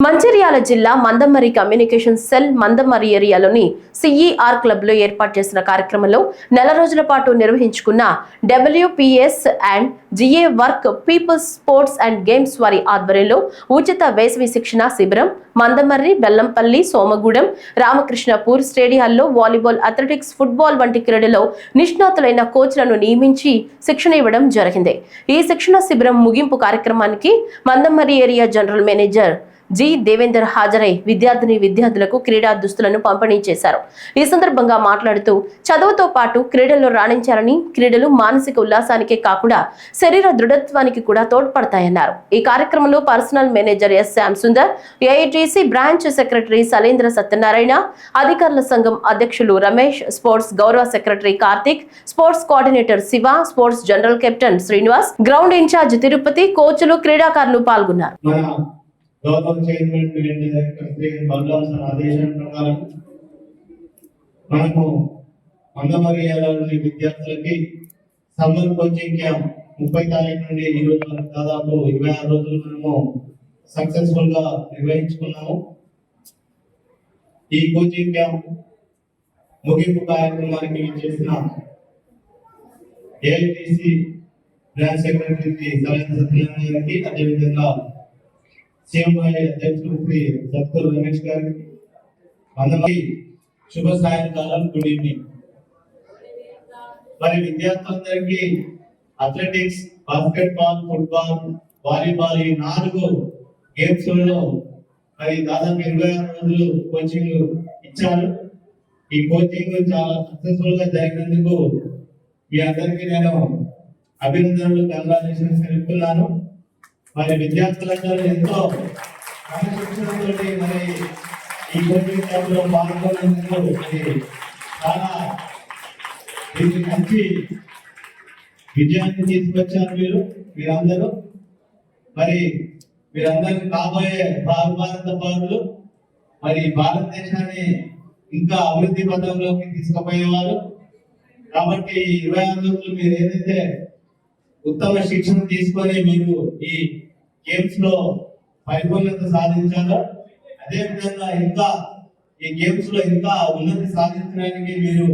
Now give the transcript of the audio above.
మంచిర్యాల జిల్లా Mandamarri communication cell Mandamarri ఏరియాలోని CER club లో ఏర్పాటు చేసిన కార్యక్రమంలో నెల రోజుల పాటు నిర్వహించుకున్న WPS and GA work people's sports and games వారి ఆధ్వర్యంలో ఉచిత వేసవి శిక్షణ శిబిరం మందమర్రి, బెల్లంపల్లి, సోమగూడెం, రామకృష్ణపూర్ స్టేడియాల్లో వాలీబాల్, అథ్లెటిక్స్, ఫుట్బాల్ వంటి క్రీడల్లో నిష్ణాతులైన కోచ్లను నియమించి శిక్షణ ఇవ్వడం జరిగింది. ఈ శిక్షణ శిబిరం ముగింపు కార్యక్రమానికి Mandamarri area general manager G Devender హాజరై విద్యార్థులకు క్రీడా దుస్తులను పంపిణీ చేశారు. ఈ సందర్భంగా మాట్లాడుతూ చదువుతో పాటు క్రీడల్లో రాణించాలని, క్రీడలు మానసిక ఉల్లాసానికే కాకుండా శరీర దృఢత్వానికి కూడా తోడ్పడతాయన్నారు. ఈ కార్యక్రమంలో personnel manager S Shyam Sundar, AITC branch secretary Salendra Satyanarayana, అధికారుల సంఘం అధ్యక్షులు రమేష్, స్పోర్ట్స్ గౌరవ secretary Karthik, sports coordinator Shiva, sports general captain Srinivas, ground in-charge Tirupati, కోచ్లు, క్రీడాకారులు పాల్గొన్నారు. గౌరవ చైర్మన్ శ్రీ బలరాం సార్ ఆదేశం ప్రకారం మనము మందమర్రి ఏరియాలోని విద్యార్థులకి సమ్మర్ కోచింగ్ క్యాంప్ 30 తారీఖు నుండి ఈ రోజు వరకు దాదాపు 26 రోజులు మనము సక్సెస్ఫుల్ గా నిర్వహించుకున్నాము. ఈ కోచింగ్ క్యాంప్ ముగింపు కార్యక్రమానికి చేసిన AITC branch secretary Salendra Satyanarayana గారికి, అదేవిధంగా సీఎంఐ అధ్యక్షుడు శ్రీ సత్కూరు రమేష్ గారికి అందరికీ శుభ సాయంకాలం, గుడ్ ఈవినింగ్. మరి విద్యార్థులందరికీ అథ్లెటిక్స్, బాస్కెట్బాల్, ఫుట్బాల్, వాలీబాల్ ఈ 4 గేమ్స్ లలో మరి దాదాపు 26 రోజులు కోచింగ్ ఇచ్చారు. ఈ కోచింగ్ చాలా సక్సెస్ఫుల్ గా జరిగినందుకు మీ అందరికీ నేను అభినందనలు, కంగ్రాచులేషన్స్ తెలుపుతున్నాను. మరి విద్యార్థులందరూ ఎంతో క్రమశిక్షణతో మరి ఈ కోచింగ్ క్యాంప్ లో పాల్గొనేందుకు చాలా మంచి విజయాన్ని తీసుకొచ్చారు మీరందరూ. మరి మీరందరూ కాబోయే భారత పౌరులు, మరి భారతదేశాన్ని ఇంకా అభివృద్ధి పథంలోకి తీసుకుపోయేవారు. కాబట్టి 26 రోజులు మీరు ఏదైతే ఉత్తమ శిక్షణ తీసుకొని మీరు ఈ గేమ్స్ లో పరిపూర్ణత సాధించాలో, అదే విధంగా ఇంకా ఈ గేమ్స్ లో ఇంకా ఉన్నతి సాధించడానికి మీరు